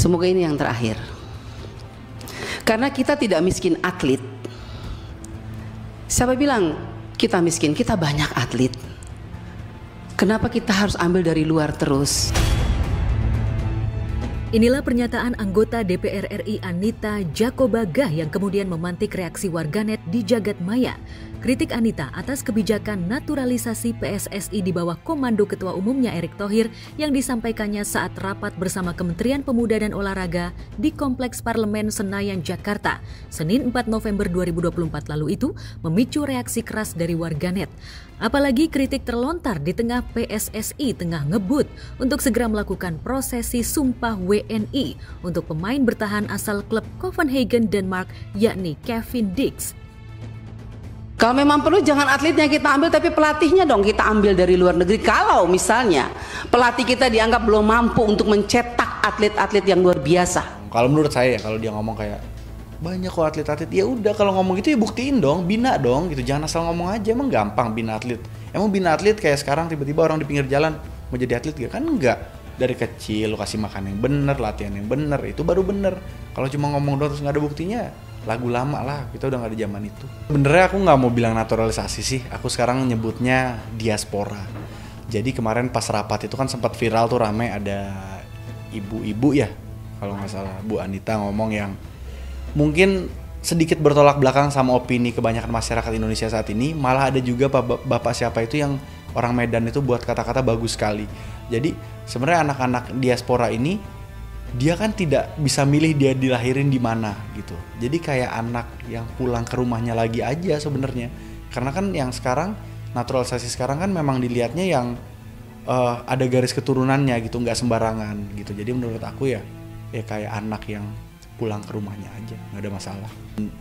Semoga ini yang terakhir. Karena kita tidak miskin atlet. Siapa bilang kita miskin? Kita banyak atlet. Kenapa kita harus ambil dari luar terus? Inilah pernyataan anggota DPR RI Anita Jacobagah yang kemudian memantik reaksi warganet di jagat maya. Kritik Anita atas kebijakan naturalisasi PSSI di bawah komando Ketua Umumnya Erick Thohir yang disampaikannya saat rapat bersama Kementerian Pemuda dan Olahraga di Kompleks Parlemen Senayan, Jakarta, Senin 4 November 2024 lalu itu memicu reaksi keras dari warganet. Apalagi kritik terlontar di tengah PSSI tengah ngebut untuk segera melakukan prosesi sumpah WNI untuk pemain bertahan asal klub Copenhagen, Denmark, yakni Kevin Dix. Kalau memang perlu jangan atletnya kita ambil, tapi pelatihnya dong kita ambil dari luar negeri. Kalau misalnya pelatih kita dianggap belum mampu untuk mencetak atlet-atlet yang luar biasa. Kalau menurut saya ya, kalau dia ngomong kayak banyak kok atlet-atlet, ya udah kalau ngomong gitu ya buktiin dong, bina dong gitu. Jangan asal ngomong aja, emang gampang bina atlet. Emang bina atlet kayak sekarang tiba-tiba orang di pinggir jalan mau jadi atlet gitu kan? Enggak. Dari kecil lo kasih makan yang bener, latihan yang bener, itu baru bener. Kalau cuma ngomong doang terus nggak ada buktinya, lagu lama lah, kita udah nggak di zaman itu. Sebenarnya aku nggak mau bilang naturalisasi sih, aku sekarang nyebutnya diaspora. Jadi kemarin pas rapat itu kan sempat viral tuh rame, ada ibu-ibu ya kalau nggak salah, Bu Anita ngomong yang mungkin sedikit bertolak belakang sama opini kebanyakan masyarakat Indonesia saat ini. Malah ada juga bapak siapa itu yang orang Medan itu buat kata-kata bagus sekali. Jadi sebenarnya anak-anak diaspora ini dia kan tidak bisa milih dia dilahirin di mana gitu. Jadi kayak anak yang pulang ke rumahnya lagi aja sebenarnya. Karena kan yang sekarang naturalisasi sekarang kan memang dilihatnya yang ada garis keturunannya gitu, nggak sembarangan gitu. Jadi menurut aku ya kayak anak yang pulang ke rumahnya aja, nggak ada masalah.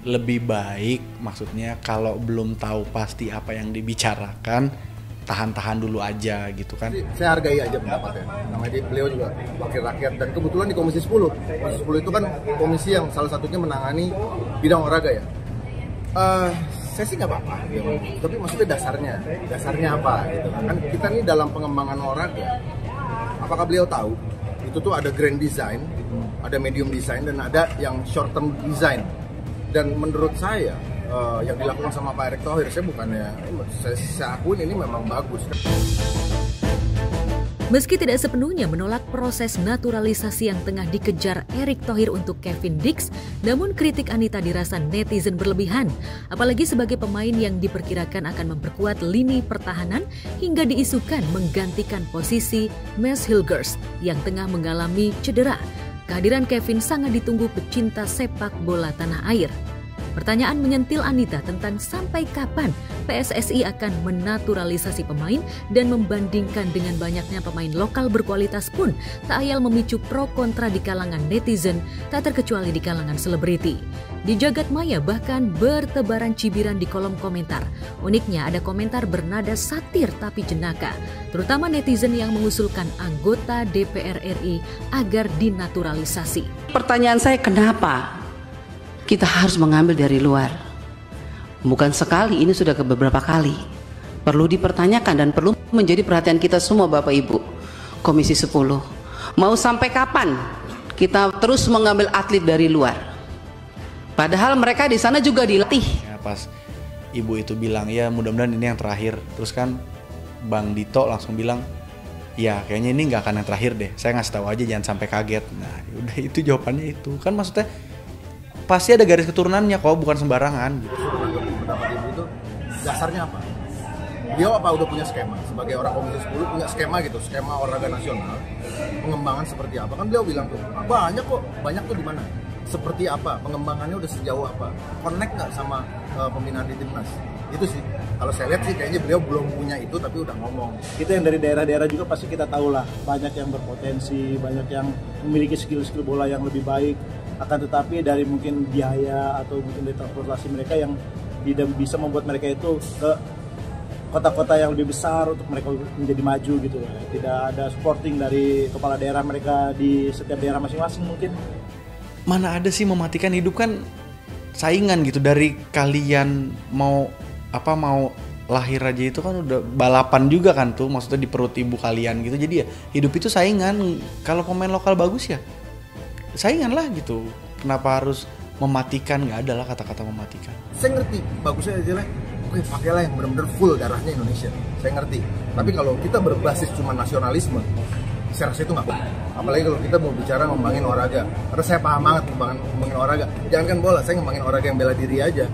Lebih baik maksudnya kalau belum tahu pasti apa yang dibicarakan, tahan-tahan dulu aja gitu kan. Saya hargai aja pendapatnya. Namanya beliau juga wakil rakyat dan kebetulan di Komisi 10. Komisi 10 itu kan komisi yang salah satunya menangani bidang olahraga ya. Saya sih nggak apa-apa, tapi maksudnya dasarnya apa gitu kan. Kita nih dalam pengembangan olahraga, apakah beliau tahu itu tuh ada grand design, ada medium design, dan ada yang short term design. Dan menurut saya yang dilakukan sama Pak Erick Thohir, saya akuin ini memang bagus. Meski tidak sepenuhnya menolak proses naturalisasi yang tengah dikejar Erick Thohir untuk Kevin Dix, namun kritik Anita dirasa netizen berlebihan, apalagi sebagai pemain yang diperkirakan akan memperkuat lini pertahanan hingga diisukan menggantikan posisi Mads Hilgers yang tengah mengalami cedera. Kehadiran Kevin sangat ditunggu pecinta sepak bola tanah air. Pertanyaan menyentil Anita tentang sampai kapan PSSI akan menaturalisasi pemain dan membandingkan dengan banyaknya pemain lokal berkualitas pun tak ayal memicu pro kontra di kalangan netizen, tak terkecuali di kalangan selebriti. Di jagat maya bahkan bertebaran cibiran di kolom komentar. Uniknya ada komentar bernada satir tapi jenaka, terutama netizen yang mengusulkan anggota DPR RI agar dinaturalisasi. Pertanyaan saya, kenapa kita harus mengambil dari luar? Bukan sekali, ini sudah beberapa kali. Perlu dipertanyakan dan perlu menjadi perhatian kita semua Bapak Ibu Komisi 10. Mau sampai kapan kita terus mengambil atlet dari luar? Padahal mereka di sana juga dilatih. Ya, pas ibu itu bilang ya mudah-mudahan ini yang terakhir, terus kan Bang Dito langsung bilang ya kayaknya ini nggak akan yang terakhir deh. Saya ngasih tahu aja jangan sampai kaget. Nah udah itu jawabannya itu kan, maksudnya pasti ada garis keturunannya kok, bukan sembarangan gitu. Pendapat ibu itu dasarnya apa? Dia apa udah punya skema sebagai orang Komisi 10, punya skema gitu, skema olahraga nasional, pengembangan seperti apa? Kan beliau bilang tuh banyak tuh di mana? Seperti apa? Pengembangannya udah sejauh apa? Connect nggak sama pembinaan di timnas? Itu sih. Kalau saya lihat sih kayaknya beliau belum punya itu tapi udah ngomong. Kita yang dari daerah-daerah juga pasti kita tahu lah, banyak yang berpotensi, banyak yang memiliki skill-skill bola yang lebih baik. Akan tetapi dari mungkin biaya atau mungkin dari transportasi mereka yang tidak bisa membuat mereka itu ke kota-kota yang lebih besar untuk mereka menjadi maju gitu. Tidak ada supporting dari kepala daerah mereka di setiap daerah masing-masing mungkin. Mana ada sih mematikan hidup, kan saingan gitu. Dari kalian mau lahir aja itu kan udah balapan juga kan tuh, maksudnya di perut ibu kalian gitu. Jadi ya hidup itu saingan. Kalau pemain lokal bagus ya saingan lah gitu. Kenapa harus mematikan? Nggak ada lah kata-kata mematikan. Saya ngerti, bagusnya aja lah. Oke, pakailah yang benar-benar full darahnya Indonesia. Saya ngerti. Tapi kalau kita berbasis cuma nasionalisme, saya rasa itu nggak baik. Apalagi kalau kita mau bicara ngembangin olahraga. Karena saya paham banget ngembangin olahraga. Jangan kan bola, saya ngembangin olahraga yang bela diri aja.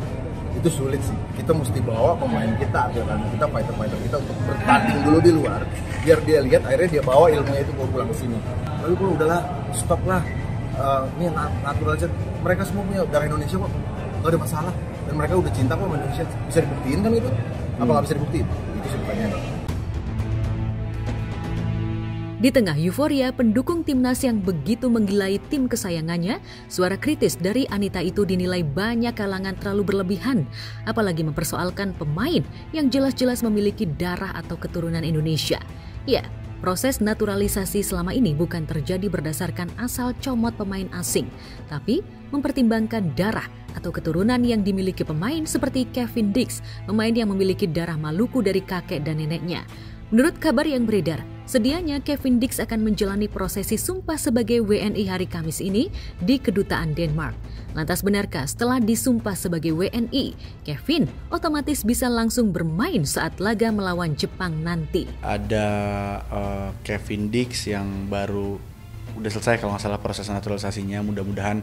Itu sulit sih. Kita mesti bawa pemain kita, kita fighter-fighter kita untuk bertanding dulu di luar, biar dia lihat, akhirnya dia bawa ilmunya itu pulang ke sini. Lalu kalau udahlah, stop lah. Ini natural aja. Mereka semua punya darah Indonesia kok, nggak ada masalah. Dan mereka udah cinta kok sama Indonesia. Bisa dibuktiin kan itu? Apa nggak bisa dibuktiin? Itu sih pertanyaannya. Di tengah euforia pendukung timnas yang begitu menggilai tim kesayangannya, suara kritis dari Anita itu dinilai banyak kalangan terlalu berlebihan, apalagi mempersoalkan pemain yang jelas-jelas memiliki darah atau keturunan Indonesia. Ya, proses naturalisasi selama ini bukan terjadi berdasarkan asal comot pemain asing, tapi mempertimbangkan darah atau keturunan yang dimiliki pemain seperti Kevin Dix, pemain yang memiliki darah Maluku dari kakek dan neneknya. Menurut kabar yang beredar, sedianya Kevin Dix akan menjalani prosesi sumpah sebagai WNI hari Kamis ini di Kedutaan Denmark. Lantas benarkah setelah disumpah sebagai WNI, Kevin otomatis bisa langsung bermain saat laga melawan Jepang nanti? Ada Kevin Dix yang baru udah selesai kalau nggak salah proses naturalisasinya, mudah-mudahan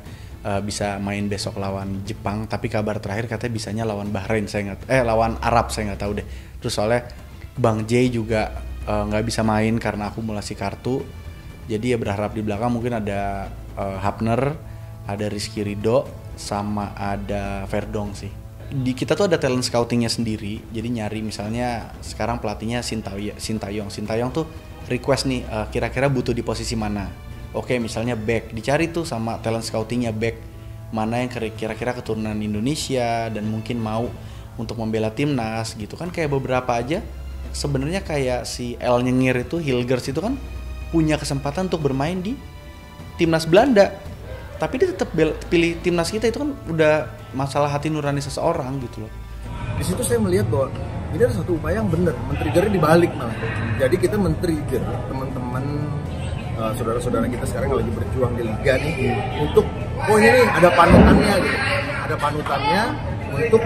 bisa main besok lawan Jepang. Tapi kabar terakhir katanya bisanya lawan Bahrain, lawan Arab, saya nggak tahu deh. Terus soalnya Bang J juga nggak bisa main karena akumulasi kartu, jadi ya berharap di belakang mungkin ada Hapner, ada Rizky Ridho, sama ada Verdong sih. Di kita tuh ada talent scoutingnya sendiri, jadi nyari misalnya sekarang pelatihnya Sintayong tuh request nih kira-kira butuh di posisi mana. Oke, misalnya back, dicari tuh sama talent scoutingnya back mana yang kira-kira keturunan Indonesia dan mungkin mau untuk membela timnas gitu kan. Kayak beberapa aja sebenarnya kayak si El Nyengir itu, Hilgers itu kan punya kesempatan untuk bermain di timnas Belanda, tapi dia tetap pilih timnas kita. Itu kan udah masalah hati nurani seseorang gitu loh. Di situ saya melihat bahwa ini ada satu upaya yang benar, men-triggernya dibalik malah. Jadi kita men-trigger teman-teman saudara-saudara kita sekarang yang lagi berjuang di liga nih untuk ini ada panutannya gitu. Ada panutannya untuk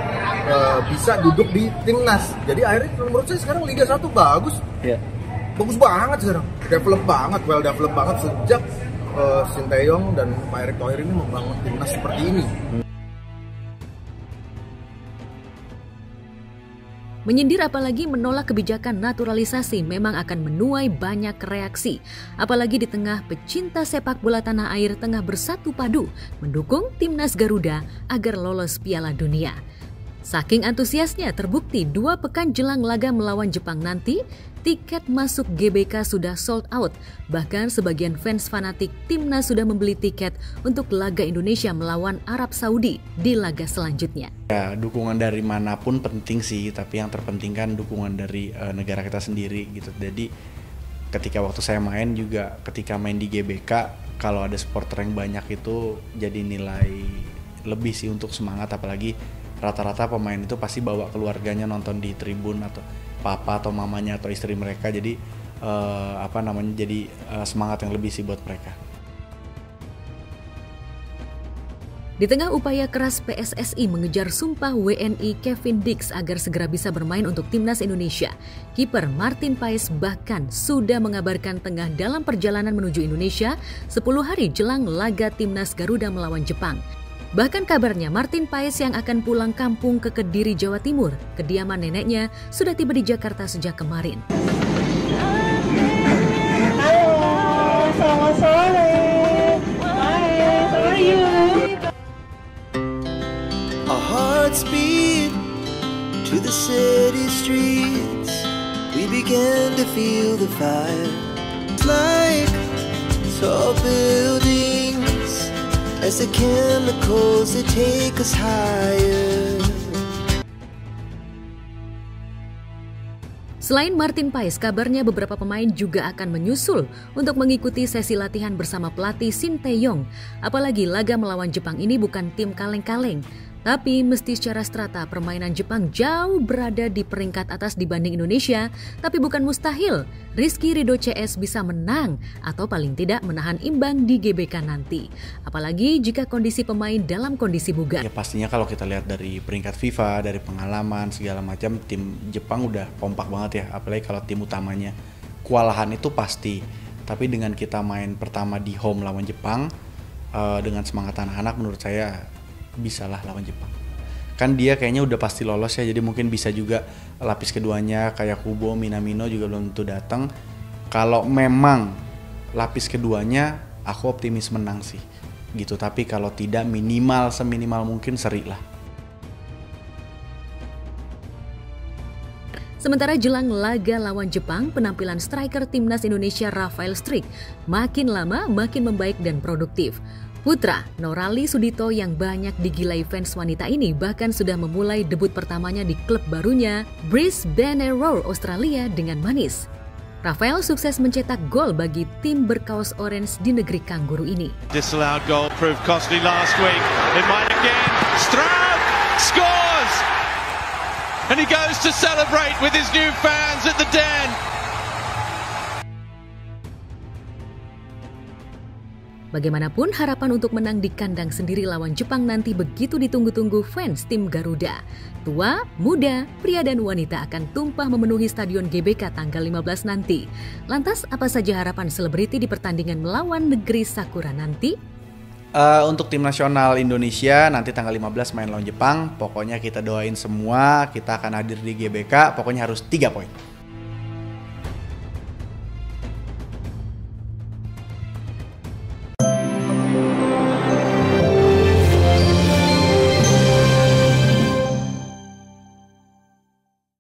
bisa duduk di timnas. Jadi akhirnya menurut saya sekarang Liga 1 bagus. Yeah. Bagus banget sekarang. Develop banget, well develop banget sejak Sintayong dan Pak Erick Thohir ini membangun timnas seperti ini. Menyindir apalagi menolak kebijakan naturalisasi memang akan menuai banyak reaksi. Apalagi di tengah pecinta sepak bola tanah air tengah bersatu padu mendukung timnas Garuda agar lolos Piala Dunia. Saking antusiasnya terbukti 2 pekan jelang laga melawan Jepang nanti, tiket masuk GBK sudah sold out. Bahkan sebagian fans fanatik timnas sudah membeli tiket untuk laga Indonesia melawan Arab Saudi di laga selanjutnya. Ya, dukungan dari manapun penting sih, tapi yang terpenting kan dukungan dari negara kita sendiri gitu. Jadi ketika waktu saya main juga, ketika main di GBK, kalau ada supporter yang banyak itu jadi nilai lebih sih untuk semangat. Apalagi rata-rata pemain itu pasti bawa keluarganya nonton di tribun, atau papa atau mamanya atau istri mereka, jadi jadi semangat yang lebih sih buat mereka. Di tengah upaya keras PSSI mengejar sumpah WNI Kevin Dix agar segera bisa bermain untuk timnas Indonesia, kiper Martin Paes bahkan sudah mengabarkan tengah dalam perjalanan menuju Indonesia 10 hari jelang laga timnas Garuda melawan Jepang. Bahkan kabarnya Martin Paes yang akan pulang kampung ke Kediri, Jawa Timur, kediaman neneknya, sudah tiba di Jakarta sejak kemarin. Halo, selamat sore. Hi, how are you? Our hearts beat to the city streets. We began to feel the fire. It's like tall buildings as the chemicals that take us higher. Selain Martin Paes, kabarnya beberapa pemain juga akan menyusul untuk mengikuti sesi latihan bersama pelatih Sintayong. Apalagi laga melawan Jepang ini bukan tim kaleng-kaleng. Tapi mesti secara strata permainan Jepang jauh berada di peringkat atas dibanding Indonesia, tapi bukan mustahil Rizky Ridho CS bisa menang atau paling tidak menahan imbang di GBK nanti. Apalagi jika kondisi pemain dalam kondisi bugar. Ya pastinya kalau kita lihat dari peringkat FIFA, dari pengalaman segala macam, tim Jepang udah kompak banget ya, apalagi kalau tim utamanya. Kewalahan itu pasti, tapi dengan kita main pertama di home lawan Jepang, dengan semangat anak-anak menurut saya bisalah lawan Jepang. Kan dia kayaknya udah pasti lolos ya, jadi mungkin bisa juga lapis keduanya kayak Kubo, Minamino juga belum tentu datang. Kalau memang lapis keduanya aku optimis menang sih gitu, tapi kalau tidak minimal seminimal mungkin seri lah. Sementara jelang laga lawan Jepang, penampilan striker timnas Indonesia Rafael Struijk makin lama makin membaik dan produktif. Putra Norali Sudito yang banyak digilai fans wanita ini bahkan sudah memulai debut pertamanya di klub barunya Brisbane Roar Australia dengan manis. Rafael sukses mencetak gol bagi tim berkaos orange di negeri kangguru ini. Disallowed goal proved costly last week. It might again. Stroud scores! And he goes to celebrate with his new fans at the Den. Bagaimanapun harapan untuk menang di kandang sendiri lawan Jepang nanti begitu ditunggu-tunggu fans tim Garuda. Tua, muda, pria dan wanita akan tumpah memenuhi Stadion GBK tanggal 15 nanti. Lantas apa saja harapan selebriti di pertandingan melawan negeri Sakura nanti? Untuk tim nasional Indonesia nanti tanggal 15 main lawan Jepang. Pokoknya kita doain semua, kita akan hadir di GBK, pokoknya harus 3 poin.